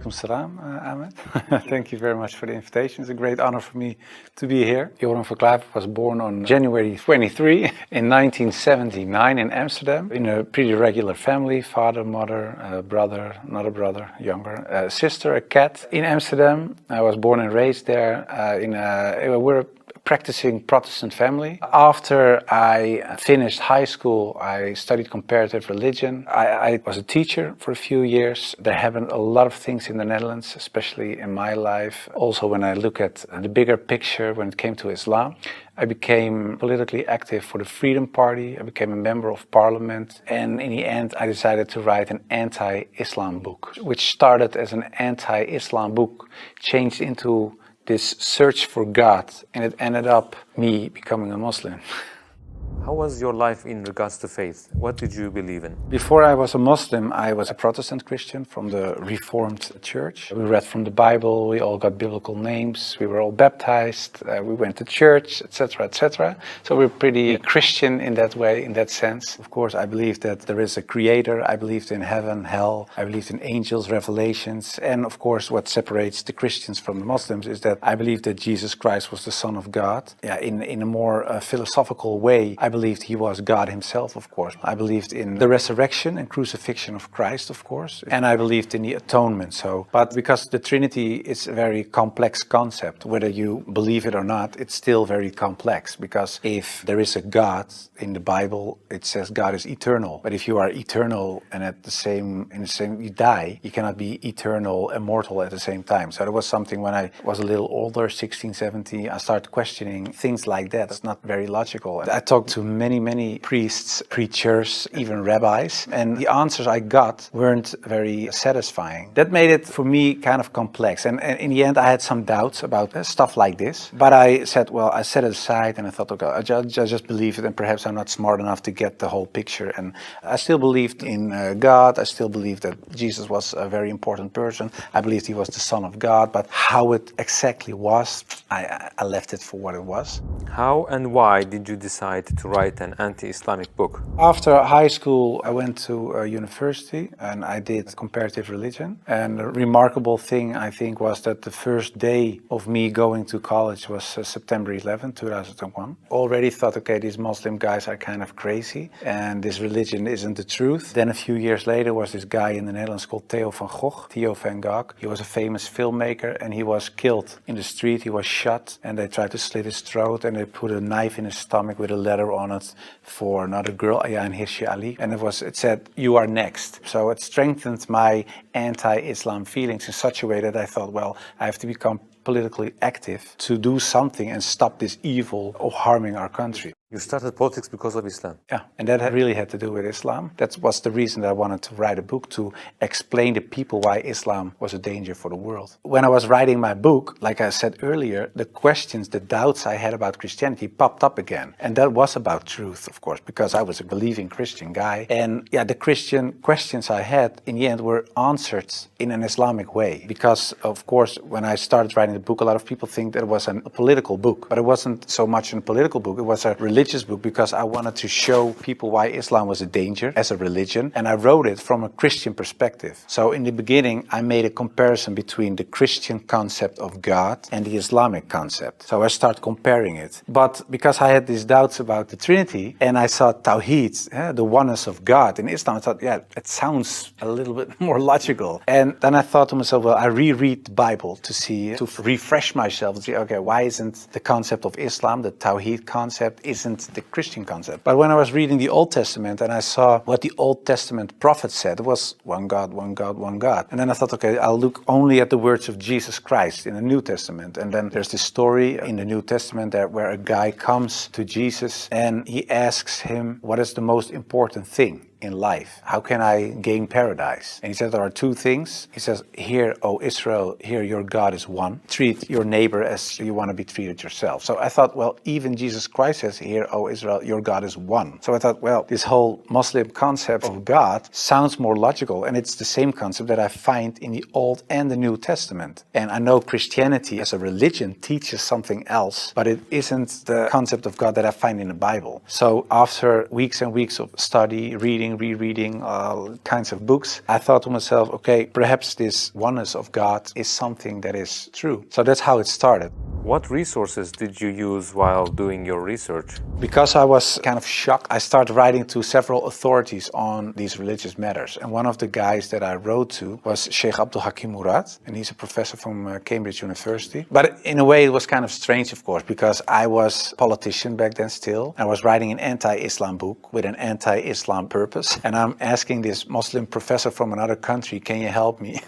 Walaikum salam, Ahmed. Thank you very much for the invitation. It's a great honor for me to be here. Joran van Klaver was born on January 23 in 1979 in Amsterdam, in a pretty regular family, father, mother, brother, another brother, younger, a sister, a cat. In Amsterdam, I was born and raised there. We're a practicing Protestant family. After I finished high school, I studied comparative religion. I was a teacher for a few years. There happened a lot of things in the Netherlands, especially in my life. Also, when I look at the bigger picture when it came to Islam, I became politically active for the Freedom Party. I became a member of parliament. And in the end, I decided to write an anti-Islam book, which started as an anti-Islam book, changed into this search for God, and it ended up me becoming a Muslim. How was your life in regards to faith? What did you believe in? Before I was a Muslim, I was a Protestant Christian from the Reformed Church. We read from the Bible, we all got biblical names, we were all baptized, we went to church, etc., etc. So we're pretty Christian in that way, in that sense. Of course, I believed that there is a creator, I believed in heaven, hell, I believed in angels, revelations, and of course what separates the Christians from the Muslims is that I believe that Jesus Christ was the Son of God. In a more philosophical way, I believed he was God himself, of course. I believed in the resurrection and crucifixion of Christ, of course. And I believed in the atonement. But because the Trinity is a very complex concept, whether you believe it or not, it's still very complex. Because if there is a God in the Bible, it says God is eternal. But if you are eternal and you die, you cannot be eternal, immortal at the same time. So there was something when I was a little older, 16, 17, I started questioning things like that. It's not very logical. I talked to many priests, preachers, even rabbis, and the answers I got weren't very satisfying. That made it for me kind of complex, and in the end I had some doubts about stuff like this, but I said, well, I set it aside and I thought, okay, I just believe it, and perhaps I'm not smart enough to get the whole picture. And I still believed in God. I still believed that Jesus was a very important person. I believed he was the Son of God, but how it exactly was, I left it for what it was. How and why did you decide to write an anti-Islamic book? After high school, I went to university and I did comparative religion. And the remarkable thing, I think, was that the first day of me going to college was September 11, 2001. Already thought, okay, these Muslim guys are kind of crazy and this religion isn't the truth. Then a few years later was this guy in the Netherlands called Theo van Gogh. He was a famous filmmaker and he was killed in the street. He was shot and they tried to slit his throat and they put a knife in his stomach with a letter on it for another girl, Ayaan Hirsi Ali, and it said, "You are next." So it strengthened my anti-Islam feelings in such a way that I thought, well, I have to become politically active to do something and stop this evil of harming our country. You started politics because of Islam? Yeah, and that really had to do with Islam. That was the reason that I wanted to write a book, to explain to people why Islam was a danger for the world. When I was writing my book, like I said earlier, the questions, the doubts I had about Christianity popped up again. And that was about truth, of course, because I was a believing Christian guy. And yeah, the Christian questions I had in the end were answered in an Islamic way. Because, of course, when I started writing the book, a lot of people think that it was a political book. But it wasn't so much a political book, it was a religious book, because I wanted to show people why Islam was a danger as a religion, and I wrote it from a Christian perspective. So in the beginning I made a comparison between the Christian concept of God and the Islamic concept. So I started comparing it. But because I had these doubts about the Trinity and I saw Tawheed, the oneness of God in Islam, I thought, yeah, it sounds a little bit more logical. And then I thought to myself, well, I reread the Bible to refresh myself and see, okay, why isn't the concept of Islam, the Tawheed concept, isn't the Christian concept? But when I was reading the Old Testament and I saw what the Old Testament prophets said, it was one God, one God, one God. And then I thought, okay, I'll look only at the words of Jesus Christ in the New Testament. And then there's this story in the New Testament where a guy comes to Jesus and he asks him, what is the most important thing in life? How can I gain paradise? And he said there are two things. He says, "Hear, O Israel, hear, your God is one. Treat your neighbor as you want to be treated yourself." So I thought, well, even Jesus Christ says, "Hear, O Israel, your God is one." So I thought, well, this whole Muslim concept of God sounds more logical, and it's the same concept that I find in the Old and the New Testament. And I know Christianity as a religion teaches something else, but it isn't the concept of God that I find in the Bible. So after weeks and weeks of study, reading, rereading all kinds of books, I thought to myself, okay, perhaps this oneness of God is something that is true. So that's how it started. What resources did you use while doing your research? Because I was kind of shocked, I started writing to several authorities on these religious matters. And one of the guys that I wrote to was Sheikh Abdul Hakim Murad, and he's a professor from Cambridge University. But in a way it was kind of strange, of course, because I was a politician back then still. I was writing an anti-Islam book with an anti-Islam purpose. And I'm asking this Muslim professor from another country, can you help me?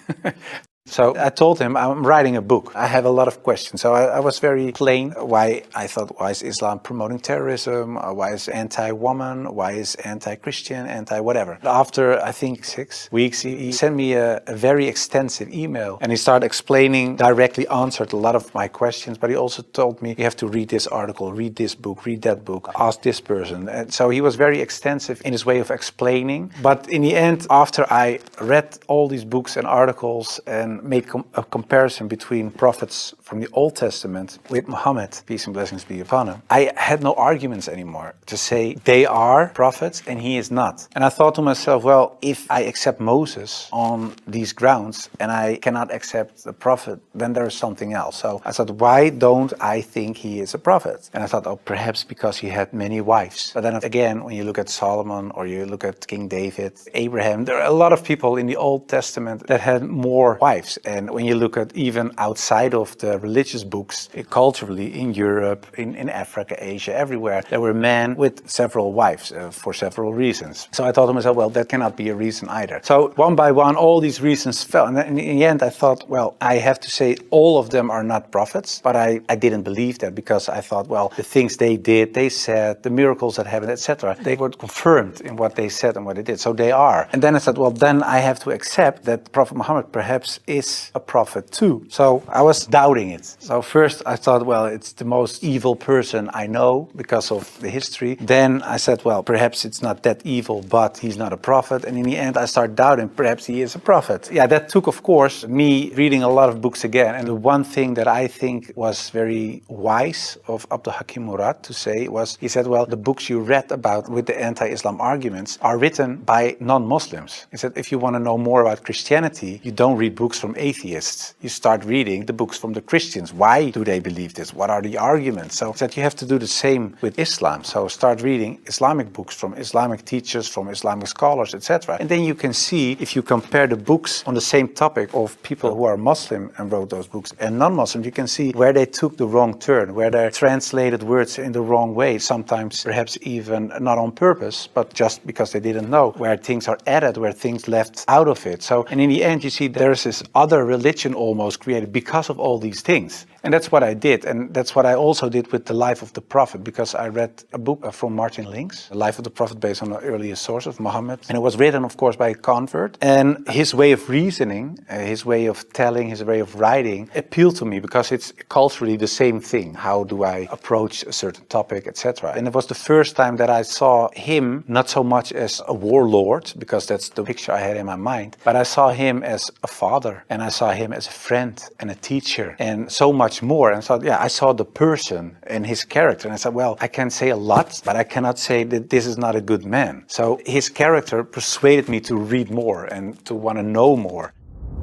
So I told him, I'm writing a book. I have a lot of questions. So I was very plain why I thought, why is Islam promoting terrorism? Why is anti-woman? Why is anti-Christian? Anti-whatever. After, I think, 6 weeks, he sent me a very extensive email. And he started explaining, directly answered a lot of my questions. But he also told me, you have to read this article, read this book, read that book, ask this person. And so he was very extensive in his way of explaining. But in the end, after I read all these books and articles and made a comparison between prophets from the Old Testament with Muhammad, peace and blessings be upon him, I had no arguments anymore to say they are prophets and he is not. And I thought to myself, well, if I accept Moses on these grounds and I cannot accept the prophet, then there is something else. So I thought, why don't I think he is a prophet? And I thought, oh, perhaps because he had many wives. But then again, when you look at Solomon or you look at King David, Abraham, there are a lot of people in the Old Testament that had more wives. And when you look at even outside of the religious books, culturally in Europe, in Africa, Asia, everywhere, there were men with several wives for several reasons. So I thought to myself, well, that cannot be a reason either. So one by one, all these reasons fell. And in the end, I thought, well, I have to say all of them are not prophets. But I didn't believe that because I thought, well, the things they did, they said, the miracles that happened, etc., they were confirmed in what they said and what they did. So they are. And then I said, well, then I have to accept that Prophet Muhammad perhaps is a prophet too. So I was doubting it. So first I thought, well, it's the most evil person I know because of the history. Then I said, well, perhaps it's not that evil, but he's not a prophet. And in the end I started doubting, perhaps he is a prophet. Yeah, that took, of course, me reading a lot of books again. And the one thing that I think was very wise of Abdul Hakim Murad to say was, he said, well, the books you read about with the anti-Islam arguments are written by non-Muslims. He said, if you want to know more about Christianity, you don't read books from atheists. You start reading the books from the Christians. Why do they believe this? What are the arguments? So he said you have to do the same with Islam. So start reading Islamic books from Islamic teachers, from Islamic scholars, etc. And then you can see, if you compare the books on the same topic of people who are Muslim and wrote those books and non-Muslim, you can see where they took the wrong turn, where they translated words in the wrong way, sometimes perhaps even not on purpose, but just because they didn't know, where things are added, where things left out of it. So, and in the end, you see there's this other religion almost created because of all these things. And that's what I did. And that's what I also did with The Life of the Prophet, because I read a book from Martin Links, The Life of the Prophet, based on the earliest source of Muhammad. And it was written, of course, by a convert. And his way of reasoning, his way of telling, his way of writing appealed to me because it's culturally the same thing. How do I approach a certain topic, etc. And it was the first time that I saw him not so much as a warlord, because that's the picture I had in my mind, but I saw him as a father, and I saw him as a friend and a teacher, and so much more. And so, yeah, I saw the person and his character, and I said, well, I can say a lot, but I cannot say that this is not a good man. So his character persuaded me to read more and to want to know more.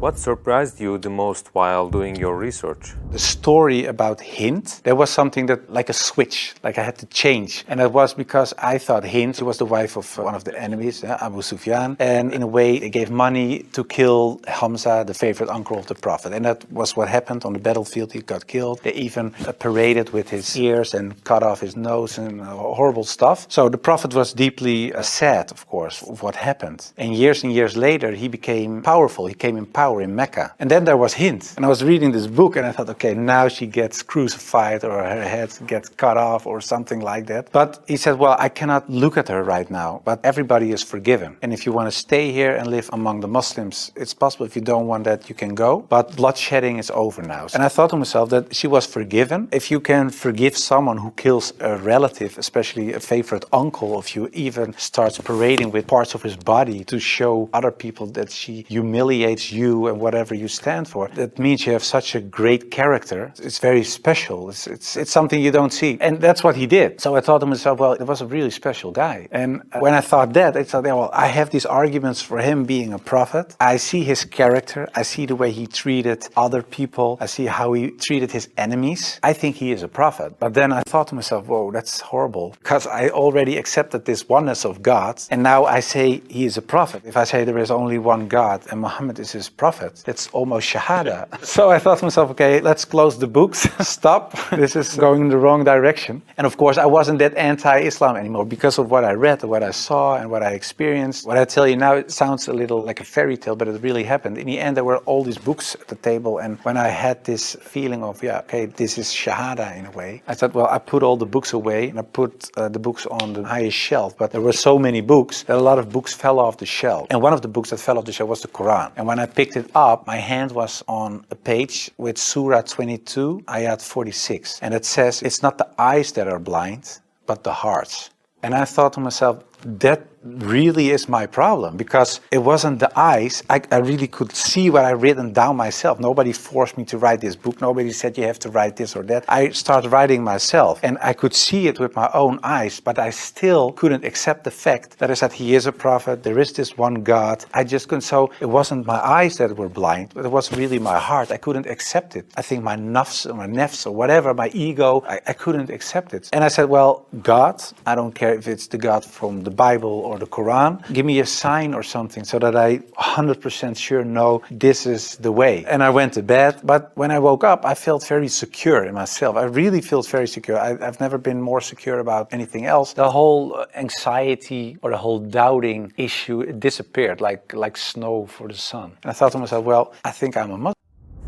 What surprised you the most while doing your research? The story about Hind, there was something that, like a switch, like I had to change. And that was because I thought Hind, she was the wife of one of the enemies, Abu Sufyan. And in a way, they gave money to kill Hamza, the favorite uncle of the Prophet. And that was what happened on the battlefield. He got killed. They even paraded with his ears and cut off his nose and horrible stuff. So the Prophet was deeply sad, of course, of what happened. And years later, he became powerful. He came in power in Mecca. And then there was Hind. And I was reading this book and I thought, okay, now she gets crucified or her head gets cut off or something like that. But he said, well, I cannot look at her right now, but everybody is forgiven. And if you want to stay here and live among the Muslims, it's possible. If you don't want that, you can go. But bloodshedding is over now. And I thought to myself that she was forgiven. If you can forgive someone who kills a relative, especially a favorite uncle of you, even starts parading with parts of his body to show other people that she humiliates you do and whatever you stand for, that means you have such a great character. It's very special. It's something you don't see. And that's what he did. So I thought to myself, well, it was a really special guy. And when I thought that, I thought, yeah, well, I have these arguments for him being a prophet. I see his character. I see the way he treated other people. I see how he treated his enemies. I think he is a prophet. But then I thought to myself, whoa, that's horrible. Because I already accepted this oneness of God. And now I say he is a prophet. If I say there is only one God and Muhammad is his prophet, that's almost shahada. So I thought to myself, okay, let's close the books. Stop. This is going in the wrong direction. And of course, I wasn't that anti-Islam anymore because of what I read, what I saw, and what I experienced. What I tell you now, it sounds a little like a fairy tale, but it really happened. In the end, there were all these books at the table. And when I had this feeling of, yeah, okay, this is shahada in a way, I thought, well, I put all the books away and I put the books on the highest shelf. But there were so many books that a lot of books fell off the shelf. And one of the books that fell off the shelf was the Quran. And when I picked it up, my hand was on a page with Surah 22, Ayat 46. And it says, it's not the eyes that are blind, but the hearts. And I thought to myself, that really is my problem, because it wasn't the eyes. I really could see what I written down myself. Nobody forced me to write this book. Nobody said you have to write this or that. I started writing myself and I could see it with my own eyes, but I still couldn't accept the fact that I said he is a prophet, there is this one God. I just couldn't. So it wasn't my eyes that were blind, but it was really my heart. I couldn't accept it. I think my nafs or whatever, my ego, I couldn't accept it. And I said, well, God, I don't care if it's the God from the Bible or the Quran, give me a sign or something so that I 100% sure know this is the way. And I went to bed, but when I woke up, I felt very secure in myself. I really felt very secure. I've never been more secure about anything else. The whole anxiety or the whole doubting issue, it disappeared like snow for the sun. And I thought to myself, well, I think I'm a Muslim.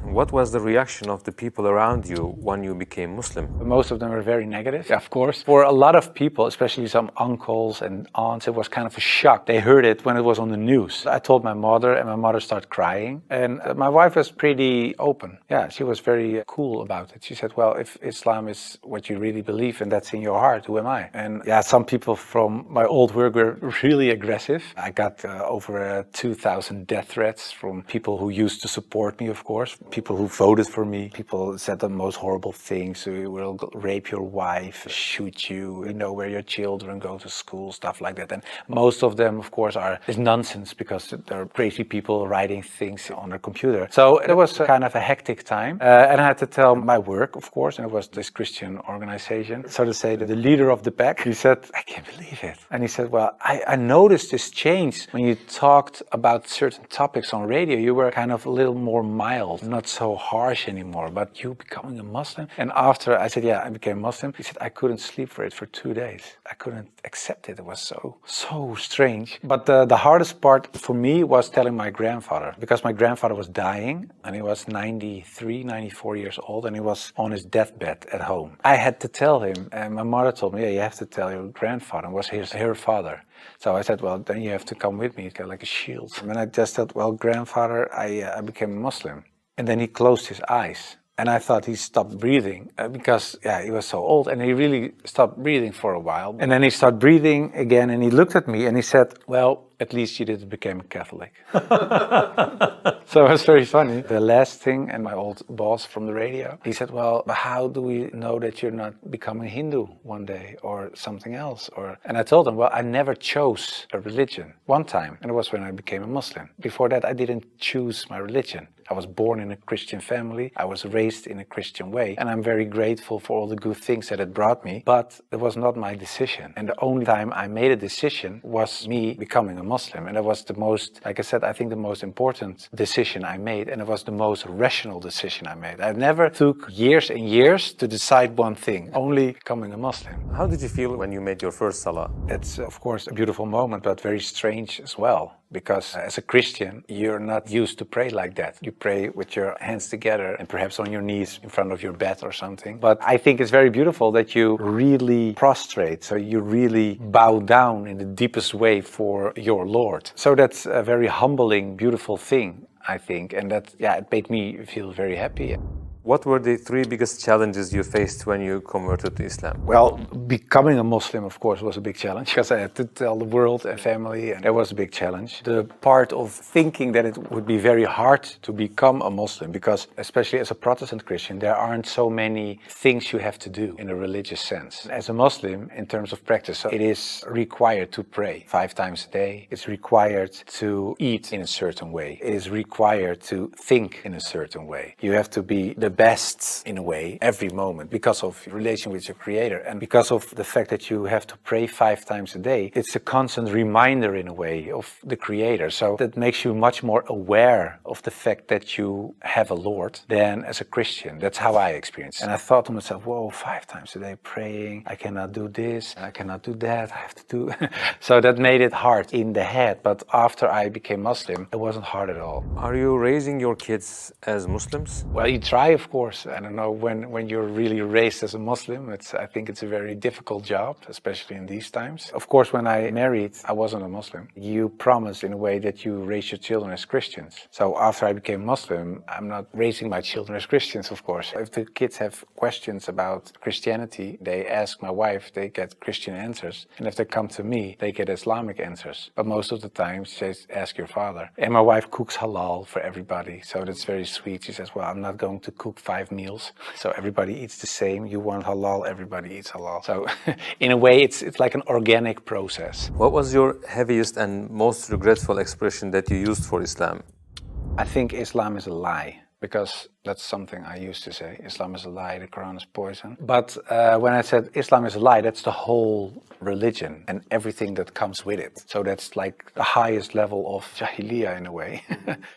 What was the reaction of the people around you when you became Muslim? Most of them were very negative, of course. For a lot of people, especially some uncles and aunts, it was kind of a shock. They heard it when it was on the news. I told my mother, and my mother started crying. And my wife was pretty open. Yeah, she was very cool about it. She said, well, if Islam is what you really believe and that's in your heart, who am I? And yeah, some people from my old work were really aggressive. I got over 2,000 death threats from people who used to support me, of course. People who voted for me. People said the most horrible things. We will rape your wife, shoot you, we know where your children go to school, stuff like that. And most of them, of course, is nonsense because there are crazy people writing things on their computer. So it was kind of a hectic time. And I had to tell my work, of course, and it was this Christian organization. So to say, the leader of the pack, he said, I can't believe it. And he said, well, I noticed this change when you talked about certain topics on radio. You were kind of a little more mild, not so harsh anymore, but you becoming a Muslim. And after I said, yeah, I became Muslim, he said, I couldn't sleep for it for 2 days. I couldn't accept it. It was so strange. But the hardest part for me was telling my grandfather, because my grandfather was dying and he was 93, 94 years old and he was on his deathbed at home. I had to tell him, and my mother told me, yeah, you have to tell your grandfather. It was her father. So I said, well, then you have to come with me. It's got like a shield. And I just said, well, grandfather, I became a Muslim. And then he closed his eyes. And I thought he stopped breathing because, yeah, he was so old. And he really stopped breathing for a while. And then he started breathing again. And he looked at me and he said, well, at least you didn't become a Catholic. So it was very funny. The last thing, and my old boss from the radio, he said, well, how do we know that you're not becoming Hindu one day or something else? And I told him, well, I never chose a religion one time. And it was when I became a Muslim. Before that, I didn't choose my religion. I was born in a Christian family. I was raised in a Christian way. And I'm very grateful for all the good things that it brought me. But it was not my decision. And the only time I made a decision was me becoming a Muslim. And it was the most, like I said, I think the most important decision I made. And it was the most rational decision I made. I never took years and years to decide one thing, only becoming a Muslim. How did you feel when you made your first salah? It's, of course, a beautiful moment, but very strange as well. Because as a Christian, you're not used to pray like that. You pray with your hands together and perhaps on your knees in front of your bed or something. But I think it's very beautiful that you really prostrate. So you really bow down in the deepest way for your Lord. So that's a very humbling, beautiful thing, I think. And that, yeah, it made me feel very happy. What were the three biggest challenges you faced when you converted to Islam? Well, becoming a Muslim, of course, was a big challenge because I had to tell the world and family, and that was a big challenge. The part of thinking that it would be very hard to become a Muslim, because especially as a Protestant Christian, there aren't so many things you have to do in a religious sense. As a Muslim, in terms of practice, so it is required to pray 5 times a day. It's required to eat in a certain way. It is required to think in a certain way. You have to be the best in a way every moment because of your relation with your Creator, and because of the fact that you have to pray 5 times a day. It's a constant reminder in a way of the Creator. So that makes you much more aware of the fact that you have a Lord than as a Christian. That's how I experienced it. And I thought to myself, whoa, 5 times a day praying, I cannot do this, I cannot do that, I have to do. So that made it hard in the head. But after I became Muslim, it wasn't hard at all. Are you raising your kids as Muslims? Well, you try, of course. I don't know, when you're really raised as a Muslim, I think it's a very difficult job, especially in these times. Of course, when I married, I wasn't a Muslim. You promise in a way that you raise your children as Christians. So after I became Muslim, I'm not raising my children as Christians, of course. If the kids have questions about Christianity, they ask my wife, they get Christian answers. And if they come to me, they get Islamic answers. But most of the time, she says, ask your father. And my wife cooks halal for everybody. So that's very sweet. She says, well, I'm not going to cook 5 meals. So everybody eats the same. You want halal, everybody eats halal. So in a way, it's like an organic process. What was your heaviest and most regretful expression that you used for Islam? I think Islam is a lie, because that's something I used to say. Islam is a lie, the Quran is poison. But when I said Islam is a lie, that's the whole religion and everything that comes with it. So that's like the highest level of Jahiliyyah in a way.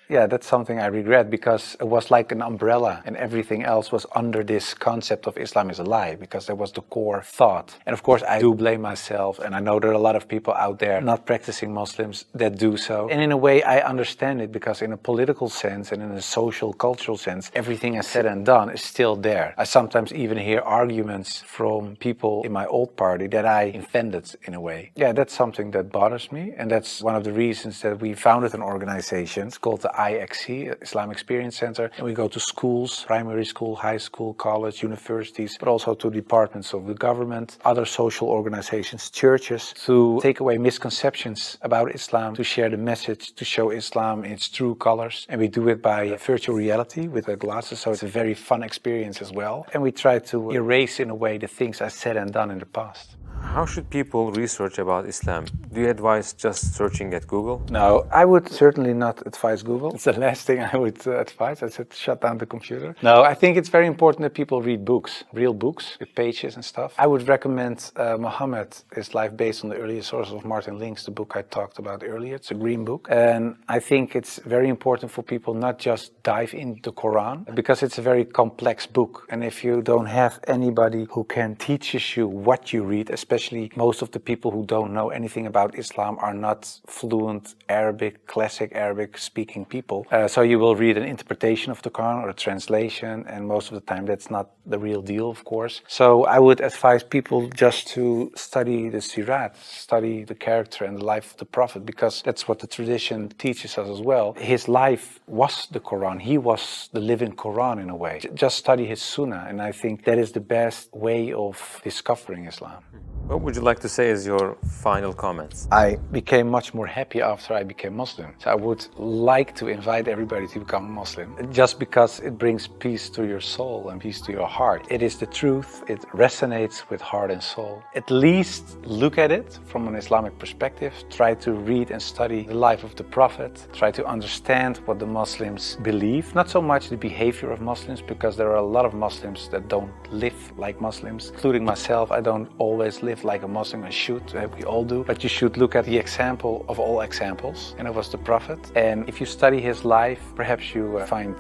Yeah, that's something I regret, because it was like an umbrella and everything else was under this concept of Islam is a lie, because that was the core thought. And of course, I do blame myself, and I know there are a lot of people out there not practicing Muslims that do so. And in a way, I understand it, because in a political sense and in a social, cultural sense, everything I said and done is still there. I sometimes even hear arguments from people in my old party that I offended in a way. Yeah, that's something that bothers me, and that's one of the reasons that we founded an organization. It's called the IXC, Islam Experience Center, and we go to schools, primary school, high school, college, universities, but also to departments of the government, other social organizations, churches, to take away misconceptions about Islam, to share the message, to show Islam in its true colors. And we do it by virtual reality with the glasses, so it's a very fun experience as well. And we try to erase in a way the things I said and done in the past. How should people research about Islam? Do you advise just searching at Google? No, I would certainly not advise Google. It's the last thing I would advise. I said shut down the computer. No, I think it's very important that people read books, real books with pages and stuff. I would recommend Muhammad, His Life Based on the Earlier Sources of Martin Links, the book I talked about earlier. It's a green book. And I think it's very important for people not just dive into the Quran, because it's a very complex book. And if you don't have anybody who can teach you what you read, especially most of the people who don't know anything about Islam are not fluent Arabic, classic Arabic speaking people. So you will read an interpretation of the Quran or a translation, and most of the time that's not the real deal, of course. So I would advise people just to study the Sirat, study the character and the life of the Prophet, because that's what the tradition teaches us as well. His life was the Quran. He was the living Quran in a way. Just study his Sunnah, and I think that is the best way of discovering Islam. What would you like to say as your final comments? I became much more happy after I became Muslim. So I would like to invite everybody to become Muslim, just because it brings peace to your soul and peace to your heart. It is the truth. It resonates with heart and soul. At least look at it from an Islamic perspective. Try to read and study the life of the Prophet. Try to understand what the Muslims believe. Not so much the behavior of Muslims, because there are a lot of Muslims that don't live like Muslims, including myself. I don't always live like a Muslim. I should, we all do, but you should look at the example of all examples, and it was the Prophet. And if you study his life, perhaps you find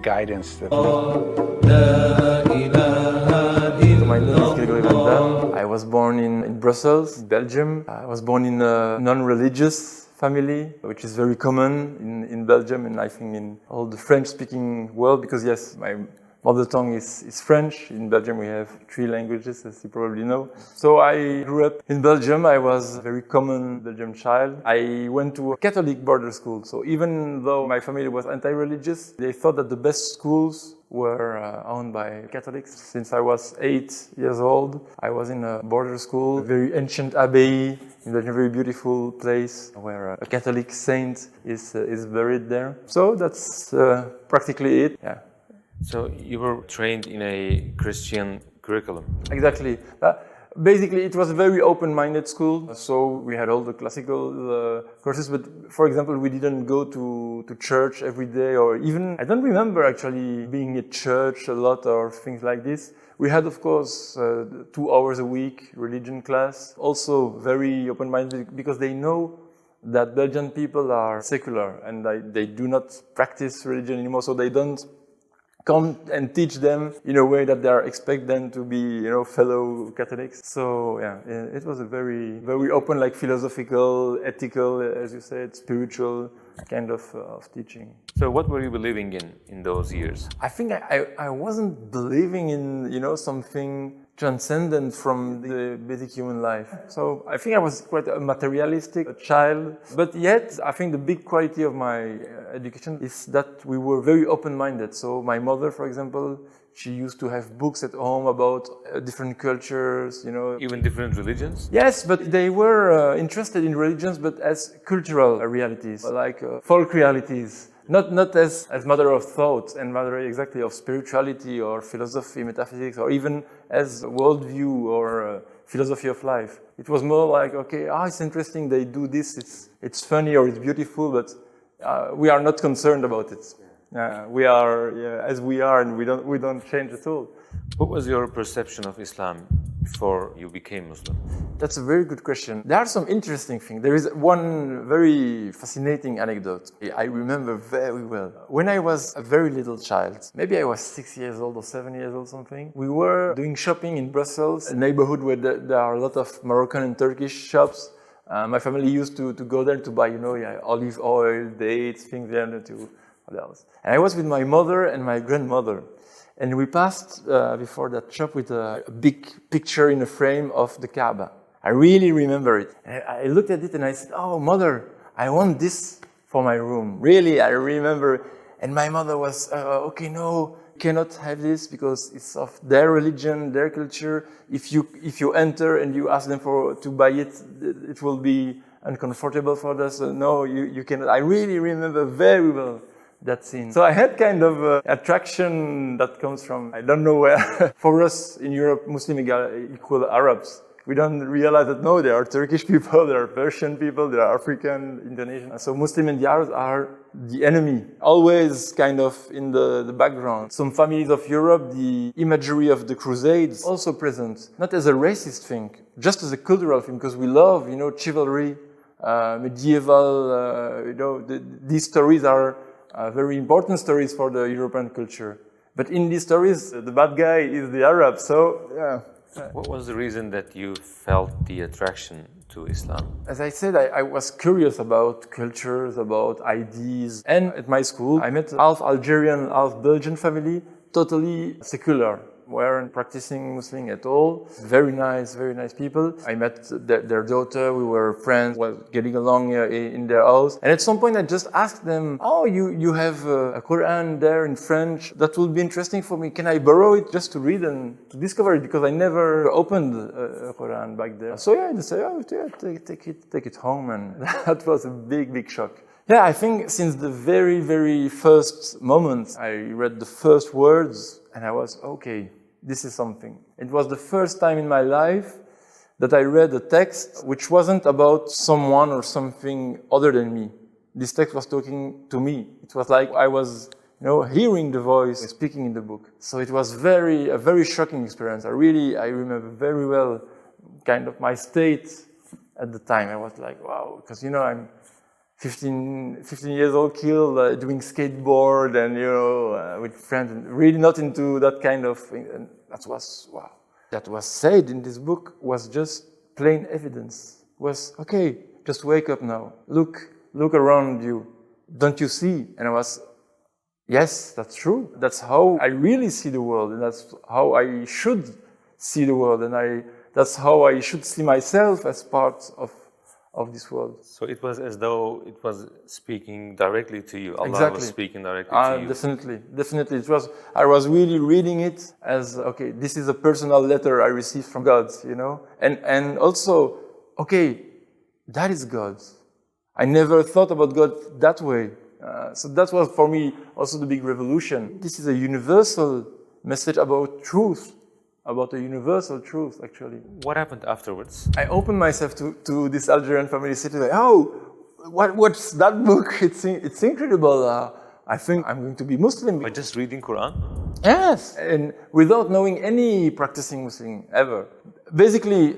guidance. So my name is Gregory Van Dam. I was born in Brussels, Belgium. I was born in a non-religious family, which is very common in Belgium, and I think in all the French-speaking world, because yes, my mother tongue is French. In Belgium we have 3 languages, as you probably know. So I grew up in Belgium. I was a very common Belgian child. I went to a Catholic border school. So even though my family was anti-religious, they thought that the best schools were owned by Catholics. Since I was 8 years old, I was in a border school, a very ancient abbey, in a very beautiful place where a Catholic saint is buried there. So that's practically it. Yeah. So you were trained in a Christian curriculum. Exactly. Basically, it was a very open-minded school, so we had all the classical courses, but for example, we didn't go to church every day, or even, I don't remember actually being at church a lot or things like this. We had, of course, 2 hours a week religion class, also very open-minded because they know that Belgian people are secular and they do not practice religion anymore, so they don't come and teach them in a way that they expect them to be, fellow Catholics. So yeah, it was a very, very open, like philosophical, ethical, as you said, spiritual kind of teaching. So what were you believing in those years? I think I wasn't believing in, something transcendent from the basic human life. So I think I was quite a materialistic child, but yet I think the big quality of my education is that we were very open-minded. So my mother, for example, she used to have books at home about different cultures, Even different religions? Yes, but they were interested in religions, but as cultural realities, like folk realities. Not as matter of thought and matter exactly of spirituality or philosophy, metaphysics, or even as worldview or philosophy of life. It was more like, okay, it's interesting, they do this, it's funny or it's beautiful, but we are not concerned about it. We are as we are, and we don't change at all. What was your perception of Islam before you became Muslim? That's a very good question. There are some interesting things. There is one very fascinating anecdote I remember very well. When I was a very little child, maybe I was 6 years old or 7 years old, something, we were doing shopping in Brussels, a neighborhood where there are a lot of Moroccan and Turkish shops. My family used to go there to buy, olive oil, dates, things there And I was with my mother and my grandmother. And we passed before that shop with a big picture in a frame of the Kaaba. I really remember it. And I looked at it and I said, "Oh, mother, I want this for my room." Really, I remember. And my mother was, "Okay, no, you cannot have this because it's of their religion, their culture. If you enter and you ask them to buy it, it will be uncomfortable for us. So no, you cannot." I really remember very well that scene. So I had kind of attraction that comes from, I don't know where. For us in Europe, Muslim equal Arabs. We don't realize that, no, there are Turkish people, there are Persian people, there are African, Indonesian. So Muslim and the Arabs are the enemy, always kind of in the background. Some families of Europe, the imagery of the Crusades also present, not as a racist thing, just as a cultural thing, because we love, chivalry, medieval, these stories are very important stories for the European culture. But in these stories, the bad guy is the Arab, so yeah. What was the reason that you felt the attraction to Islam? As I said, I was curious about cultures, about ideas. And at my school, I met half Algerian, half Belgian family, totally secular. Weren't practicing Muslim at all. Very nice people. I met their daughter. We were friends. Was getting along in their house. And at some point, I just asked them, "Oh, you have a Quran there in French. That would be interesting for me. Can I borrow it just to read and to discover it? Because I never opened a Quran back there." So yeah, they said, "Oh, yeah, take it home." And that was a big shock. Yeah, I think since the very first moment, I read the first words, and I was okay. This is something. It was the first time in my life that I read a text which wasn't about someone or something other than me. This text was talking to me. It was like I was, hearing the voice speaking in the book. So it was a very shocking experience. I remember very well kind of my state at the time. I was like, wow, because, I'm 15 years old, kid, doing skateboard and, with friends, and really not into that kind of thing. And that was, wow. That was said in this book was just plain evidence. Was, okay, just wake up now. Look around you. Don't you see? And I was, yes, that's true. That's how I really see the world. And that's how I should see the world. And that's how I should see myself as part of this world. So it was as though it was speaking directly to you. Allah Exactly. was speaking directly to you. Definitely. I was really reading it as, okay, this is a personal letter I received from God, you know? And also, okay, that is God. I never thought about God that way. So that was for me also the big revolution. This is a universal message about truth, about a universal truth, actually. What happened afterwards? I opened myself to this Algerian family city. Like, oh, what's that book? It's incredible. I think I'm going to be Muslim. By just reading Quran? Yes, and without knowing any practicing Muslim ever. Basically,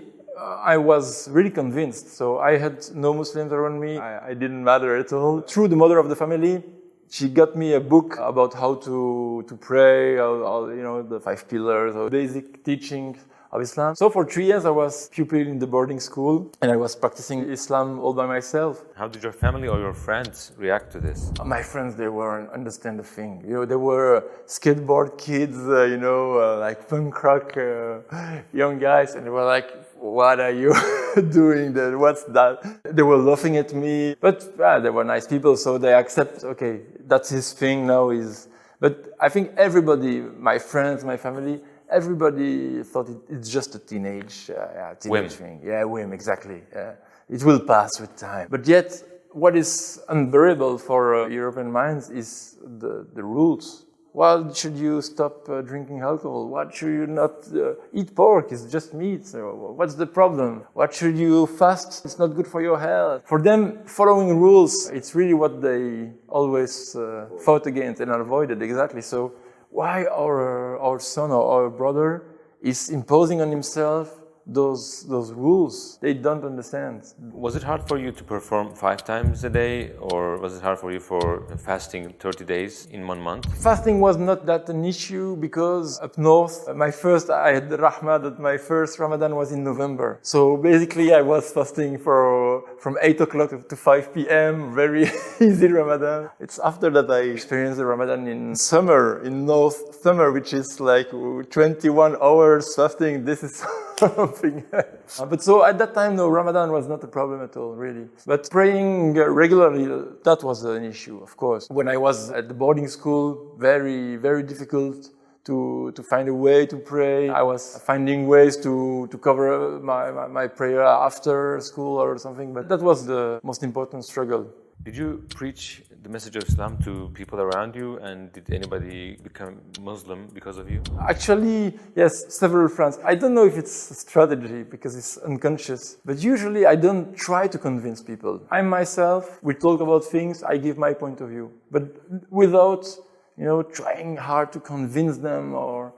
I was really convinced. So I had no Muslims around me. I didn't matter at all. Through the mother of the family, she got me a book about how to pray, all, you know, the 5 pillars, or basic teachings of Islam. So for 3 years, I was pupil in the boarding school, and I was practicing Islam all by myself. How did your family or your friends react to this? My friends, they weren't understand the thing. You know, they were skateboard kids, like punk rock young guys, and they were like, "What are you doing there? What's that?" They were laughing at me, but they were nice people, so they accept, okay, that's his thing now. But I think everybody, my friends, my family, everybody thought it's just a teenage whim. thing. Yeah, whim, exactly. It will pass with time. But yet, what is unbearable for European minds is the rules. Why should you stop drinking alcohol? Why should you not eat pork? It's just meat. So what's the problem? What should you fast? It's not good for your health. For them, following rules, it's really what they always fought against and avoided, exactly. So why our son or our brother is imposing on himself those rules? They don't understand. Was it hard for you to perform 5 times a day, or was it hard for you for fasting 30 days in 1 month? Fasting was not that an issue because up north, I had the rahmah that my first Ramadan was in November. So basically I was fasting from 8 o'clock to 5 p.m. Very easy Ramadan. It's after that I experienced the Ramadan in summer, in north summer, which is like 21 hours fasting. This is something. But so at that time, no, Ramadan was not a problem at all, really. But praying regularly, that was an issue, of course. When I was at the boarding school, very, very difficult to find a way to pray. I was finding ways to cover my prayer after school or something, but that was the most important struggle. Did you preach the message of Islam to people around you, and did anybody become Muslim because of you? Actually, yes, several friends. I don't know if it's a strategy because it's unconscious, but usually I don't try to convince people. I myself, we talk about things, I give my point of view, but without, trying hard to convince them or,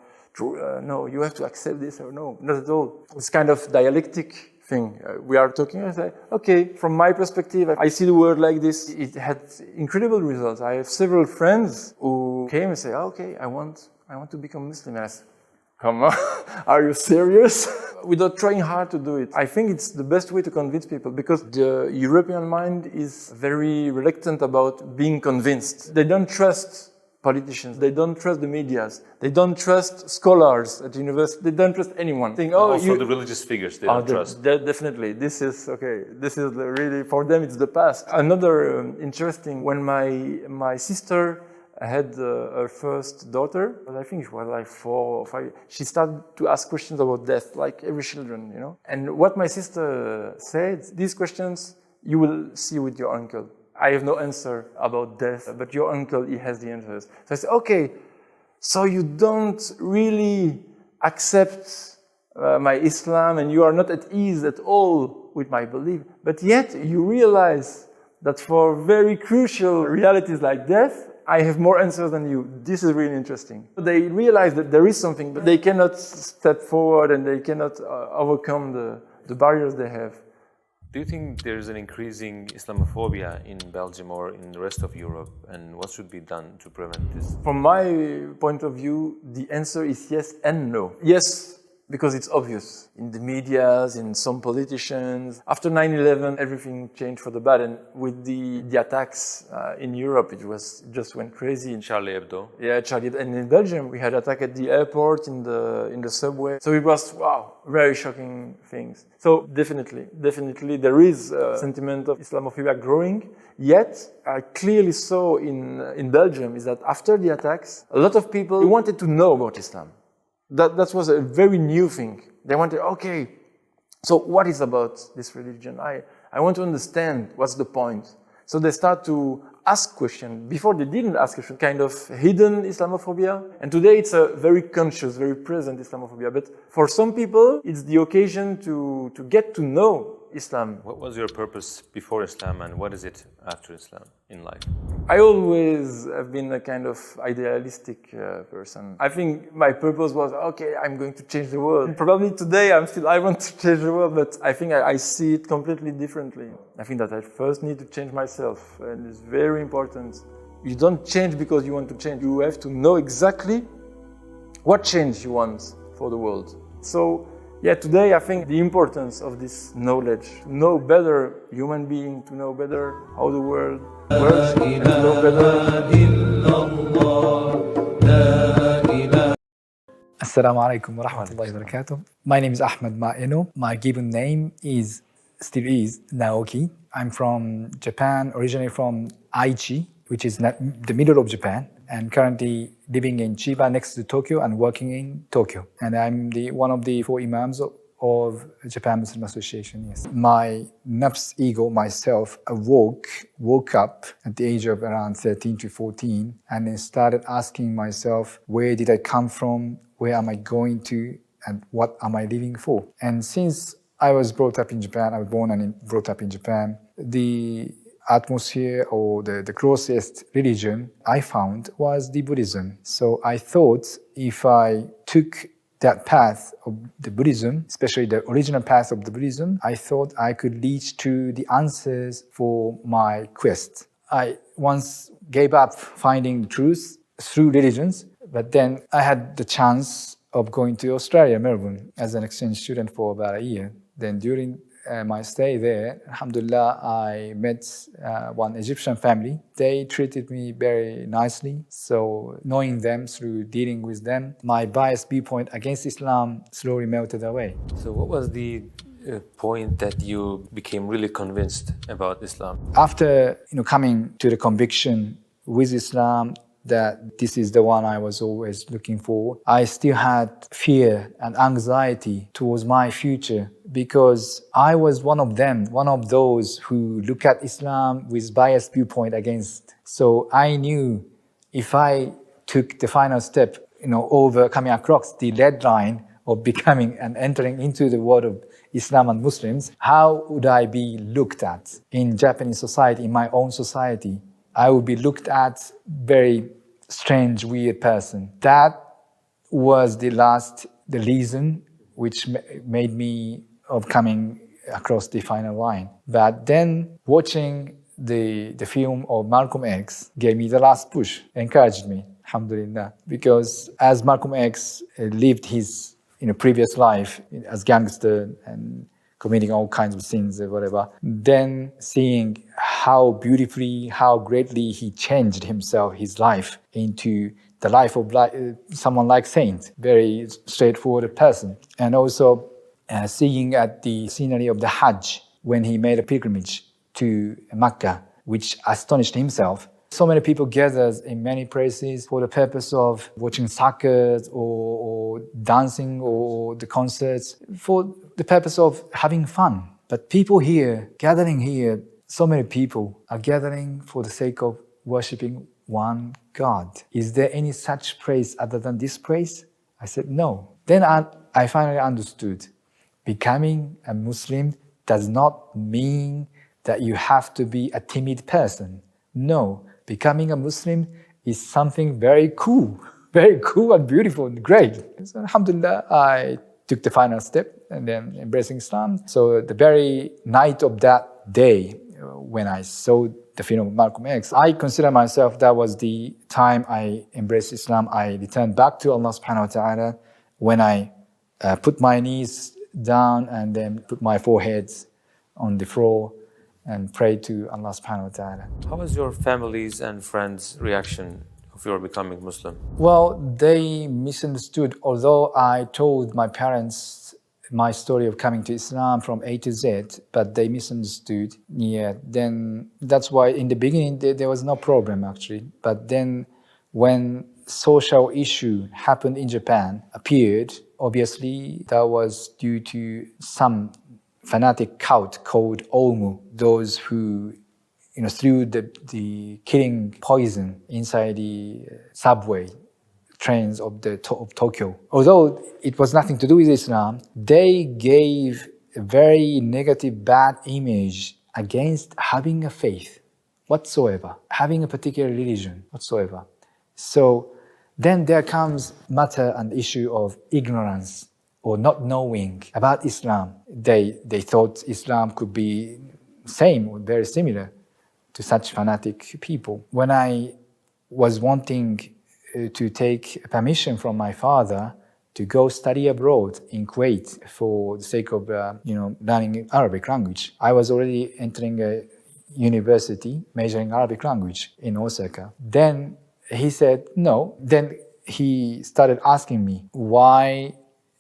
no, you have to accept this or no, not at all. It's kind of dialectic thing. We are talking, I say, okay, from my perspective, I see the world like this. It had incredible results. I have several friends who came and say, okay, I want to become Muslim. And I said, come on, are you serious? Without trying hard to do it. I think it's the best way to convince people because the European mind is very reluctant about being convinced. They don't trust politicians, they don't trust the medias, they don't trust scholars at university, they don't trust anyone. Also the religious figures they don't trust. Definitely, this is really, for them it's the past. Another interesting, when my sister had her first daughter, I think she was like 4 or 5, she started to ask questions about death, like every children, And what my sister said, these questions you will see with your uncle. I have no answer about death, but your uncle, he has the answers. So I said, okay, so you don't really accept my Islam and you are not at ease at all with my belief, but yet you realize that for very crucial realities like death, I have more answers than you. This is really interesting. They realize that there is something, but they cannot step forward and they cannot overcome the barriers they have. Do you think there's an increasing Islamophobia in Belgium or in the rest of Europe? And what should be done to prevent this? From my point of view, the answer is yes and no. Yes, because it's obvious in the medias, in some politicians. After 9/11, everything changed for the bad, and with the attacks in Europe, it just went crazy. Charlie Hebdo. Yeah, Charlie. And in Belgium, we had attack at the airport, in the subway. So it was, wow, very shocking things. So definitely, there is a sentiment of Islamophobia growing. Yet, I clearly saw in Belgium is that after the attacks, a lot of people wanted to know about Islam. That was a very new thing. They wanted, okay, so what is about this religion? I want to understand what's the point. So they start to ask questions. Before they didn't ask questions, kind of hidden Islamophobia. And today it's a very conscious, very present Islamophobia. But for some people, it's the occasion to get to know Islam. What was your purpose before Islam and what is it after Islam in life? I always have been a kind of idealistic person. I think my purpose was, okay, I'm going to change the world. And probably today I want to change the world, but I think I see it completely differently. I think that I first need to change myself, and it's very important. You don't change because you want to change. You have to know exactly what change you want for the world. So, yeah, today I think the importance of this knowledge, to know better human being, to know better how the world works, and to know better. Assalamu alaikum wa rahmatullahi wa barakatuh. My name is Ahmed Ma'eno. My given name still is Naoki. I'm from Japan, originally from Aichi, which is the middle of Japan, and currently living in Chiba next to Tokyo and working in Tokyo. And I'm one of the 4 imams of Japan Muslim Association. Yes. My nafs ego, myself, woke up at the age of around 13 to 14 and then started asking myself, where did I come from? Where am I going to? And what am I living for? And since I was brought up in Japan, I was born and brought up in Japan, the atmosphere or the closest religion I found was the Buddhism. So I thought if I took that path of the Buddhism, especially the original path of the Buddhism, I thought I could lead to the answers for my quest. I once gave up finding the truth through religions, but then I had the chance of going to Australia, Melbourne, as an exchange student for about a year. Then during my stay there, alhamdulillah, I met one Egyptian family. They treated me very nicely. So knowing them, through dealing with them, my biased viewpoint against Islam slowly melted away. So what was the point that you became really convinced about Islam? After coming to the conviction with Islam that this is the one I was always looking for, I still had fear and anxiety towards my future, because I was one of those who look at Islam with biased viewpoint against. So I knew if I took the final step, over coming across the red line of becoming and entering into the world of Islam and Muslims, how would I be looked at in Japanese society, in my own society? I would be looked at very strange, weird person. That was the reason which made me of coming across the final line. But then watching the film of Malcolm X gave me the last push, encouraged me, alhamdulillah. Because as Malcolm X lived his previous life as gangster and committing all kinds of sins or whatever, then seeing how beautifully, how greatly he changed himself, his life, into the life of someone like Saint, very straightforward person. And also seeing at the scenery of the Hajj, when he made a pilgrimage to Mecca, which astonished himself. So many people gathered in many places for the purpose of watching soccer or dancing or the concerts, for the purpose of having fun. But people here, gathering here, so many people are gathering for the sake of worshipping one God. Is there any such place other than this place? I said, no. Then I finally understood. Becoming a Muslim does not mean that you have to be a timid person. No. Becoming a Muslim is something very cool and beautiful and great. So alhamdulillah, I took the final step and then embracing Islam. So the very night of that day, when I saw the film of Malcolm X, I consider myself that was the time I embraced Islam. I returned back to Allah subhanahu wa ta'ala when I put my knees down and then put my forehead on the floor and pray to Allah subhanahu wa ta'ala. How was your family's and friends' reaction of your becoming Muslim? Well, they misunderstood. Although I told my parents my story of coming to Islam from A to Z, but they misunderstood. Yeah, then that's why in the beginning there was no problem actually. But then when social issue happened in Japan, appeared, obviously that was due to some fanatic cult called Omu, those who threw the killing poison inside the subway trains of Tokyo. Although it was nothing to do with Islam, they gave a very negative, bad image against having a faith whatsoever, having a particular religion whatsoever. So then there comes matter and issue of ignorance or not knowing about Islam. They thought Islam could be same or very similar to such fanatic people. When I was wanting to take permission from my father to go study abroad in Kuwait for the sake of learning Arabic language, I was already entering a university majoring Arabic language in Osaka. Then he said no. Then he started asking me why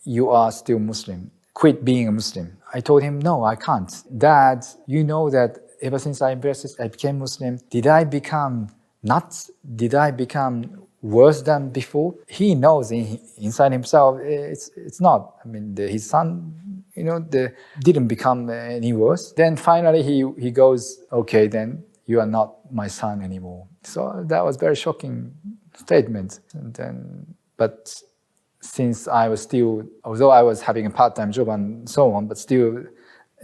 you are still Muslim. Quit being a Muslim. I told him no, I can't. Dad, you know that ever since I became Muslim, did I become nuts? Did I become worse than before? He knows inside himself it's not. I mean, his son, didn't become any worse. Then finally he goes, okay, then you are not my son anymore. So that was very shocking statement. And then, but since I was still, although I was having a part-time job and so on, but still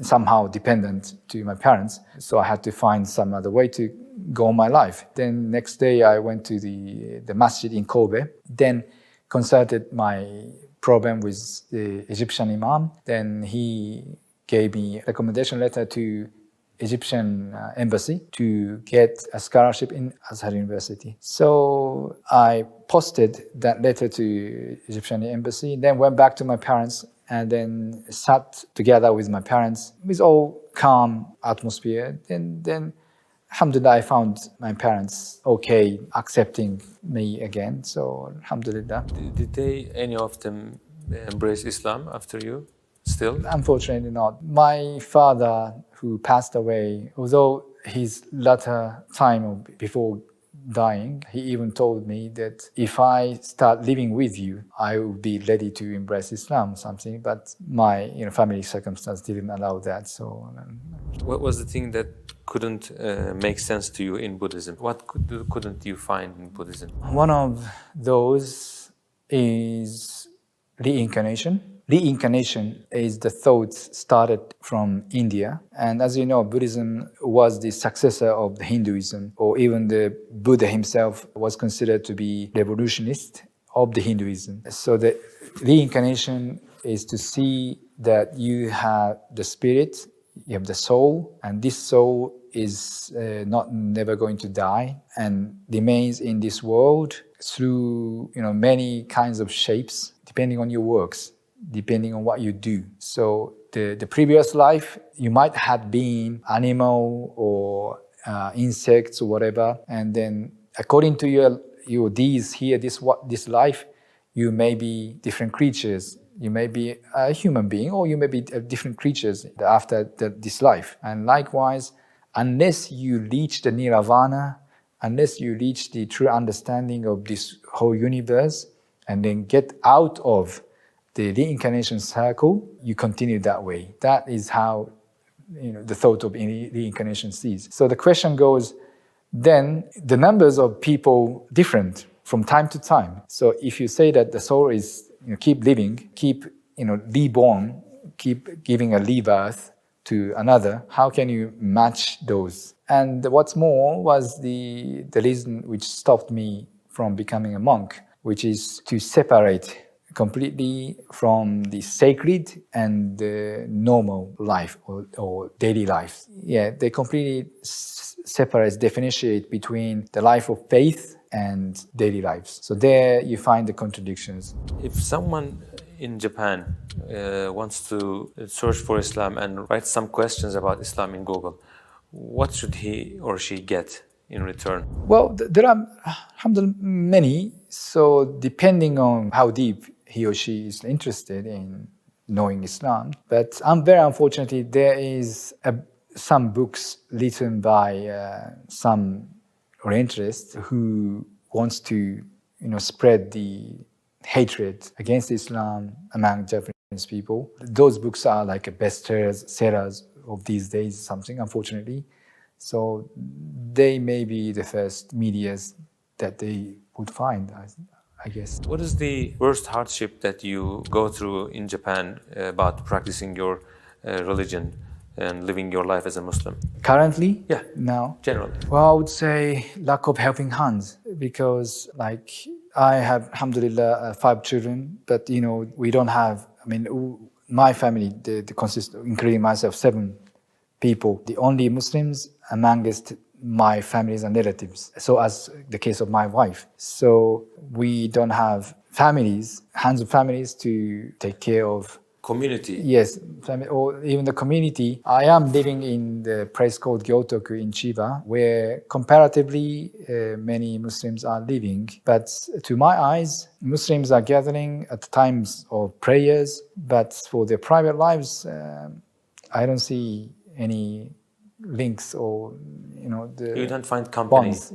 somehow dependent to my parents, so I had to find some other way to go on my life. Then next day I went to the masjid in Kobe, then consulted my problem with the Egyptian imam. Then he gave me a recommendation letter to Egyptian embassy to get a scholarship in Azhar University. So I posted that letter to Egyptian embassy, then went back to my parents and then sat together with my parents with all calm atmosphere. Then alhamdulillah, I found my parents okay accepting me again. So alhamdulillah. Did any of them embrace Islam after you? Still? Unfortunately not. My father, who passed away, although his latter time before dying, he even told me that if I start living with you, I will be ready to embrace Islam or something. But my family circumstance didn't allow that. So, what was the thing that couldn't make sense to you in Buddhism? What couldn't you find in Buddhism? One of those is reincarnation. Reincarnation is the thought started from India. And as you know, Buddhism was the successor of the Hinduism, or even the Buddha himself was considered to be revolutionist of the Hinduism. So the reincarnation is to see that you have the spirit, you have the soul, and this soul is never going to die and remains in this world through many kinds of shapes, depending on your works, depending on what you do. So the previous life, you might have been animal or insects or whatever, and then according to your deeds here, this life, you may be different creatures. You may be a human being, or you may be different creatures after this life. And likewise, unless you reach the nirvana, unless you reach the true understanding of this whole universe, and then get out of the reincarnation circle, you continue that way. That is how the thought of reincarnation sees. So the question goes, then the numbers of people different from time to time. So if you say that the soul is keep living, keep reborn, keep giving a rebirth to another, how can you match those? And what's more was the reason which stopped me from becoming a monk, which is to separate completely from the sacred and the normal life or daily life. Yeah, they completely differentiate between the life of faith and daily lives. So there you find the contradictions. If someone in Japan wants to search for Islam and write some questions about Islam in Google, what should he or she get in return? Well, there are alhamdulillah, many. So depending on how deep he or she is interested in knowing Islam. But very unfortunately, there is some books written by some Orientalists who wants to spread the hatred against Islam among Japanese people. Those books are like a bestsellers of these days, something, unfortunately. So they may be the first medias that they would find, I guess. What is the worst hardship that you go through in Japan about practicing your religion and living your life as a Muslim? Currently? Yeah. Now? Generally. Well, I would say lack of helping hands, because I have, alhamdulillah, 5 children, but we don't have, my family, they consist, including myself, 7 people. The only Muslims amongst my families and relatives. So as the case of my wife. So we don't have hands of families to take care of. Community. Yes, or even the community. I am living in the place called Gyotoku in Chiba, where comparatively many Muslims are living. But to my eyes, Muslims are gathering at times of prayers, but for their private lives, I don't see any links or You don't find company bonds.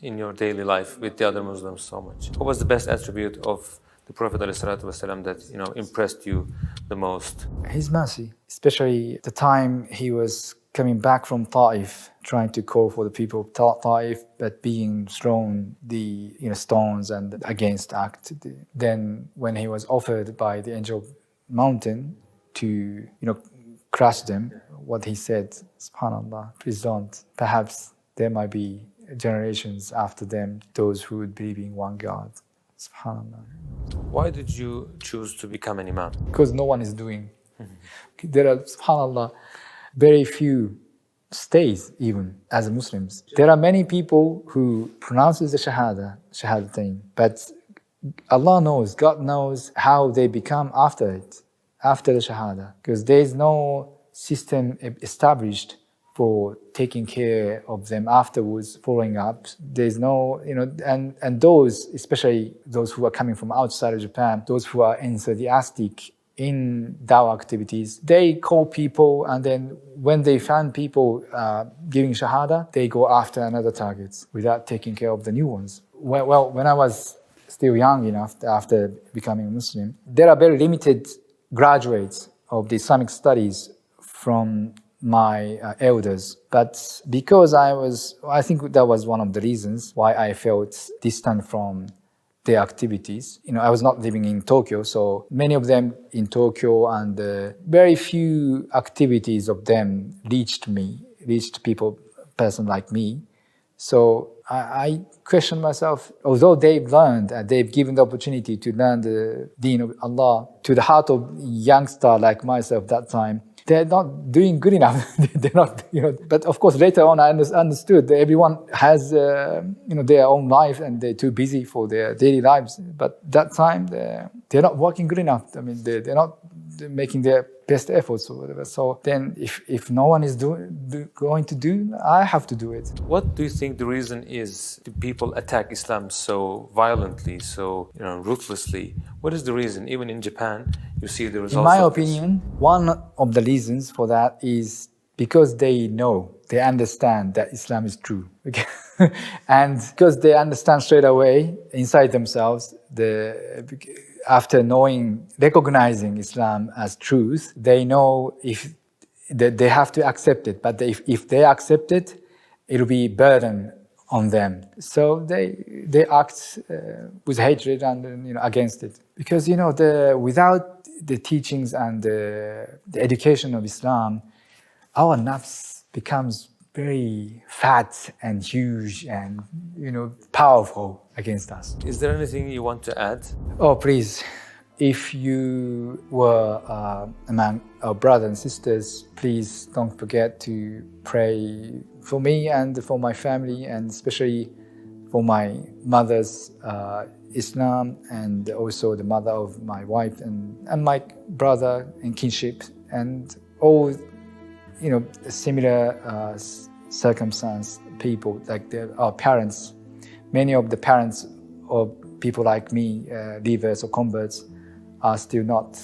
in your daily life with the other Muslims so much. What was the best attribute of the Prophet ﷺ that impressed you the most? His mercy, especially the time he was coming back from Ta'if, trying to call for the people of Ta'if, but being thrown the stones and against act. Then when he was offered by the angel mountain to crush them, what he said, subhanallah, please don't. Perhaps there might be generations after them, those who would believe in one God. Subhanallah. Why did you choose to become an imam? Because no one is doing. There are, subhanallah, very few stays even as Muslims. There are many people who pronounces the shahadatain, but Allah knows, God knows how they become after it, after the shahada, because there is no system established for taking care of them afterwards, following up. There's no, and those, especially those who are coming from outside of Japan, those who are enthusiastic in dawah activities, they call people, and then when they find people giving shahada, they go after another targets without taking care of the new ones. Well, when I was still young enough, after becoming a Muslim, there are very limited graduates of the Islamic studies from my elders. But because I think that was one of the reasons why I felt distant from their activities. I was not living in Tokyo, so many of them in Tokyo, and very few activities of them reached person like me. So I questioned myself, although they've learned, they've given the opportunity to learn the deen of Allah to the heart of youngster like myself that time, they're not doing good enough. They're not, But of course, later on, I understood that everyone has, their own life, and they're too busy for their daily lives. But that time, they're not working good enough. They're not making their best efforts or whatever. So then, if no one is going to do, I have to do it. What do you think the reason is? Do people attack Islam so violently, so ruthlessly? What is the reason? Even in Japan, you see the results. In my of opinion, one of the reasons for that is because they understand that Islam is true. And because they understand straight away inside themselves, after recognizing Islam as truth, they know they have to accept it. But if they accept it, it'll be burden on them. So they act with hatred and against it. Because without the teachings and the education of Islam, our nafs becomes very fat and huge and powerful against us. Is there anything you want to add? Oh, please. If you were among our brothers and sisters, please don't forget to pray for me and for my family, and especially for my mother's Islam, and also the mother of my wife and my brother in kinship, and all, similar circumstance people, like our parents. Many of the parents of people like me, reverts or converts, are still not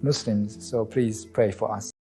Muslims. So please pray for us.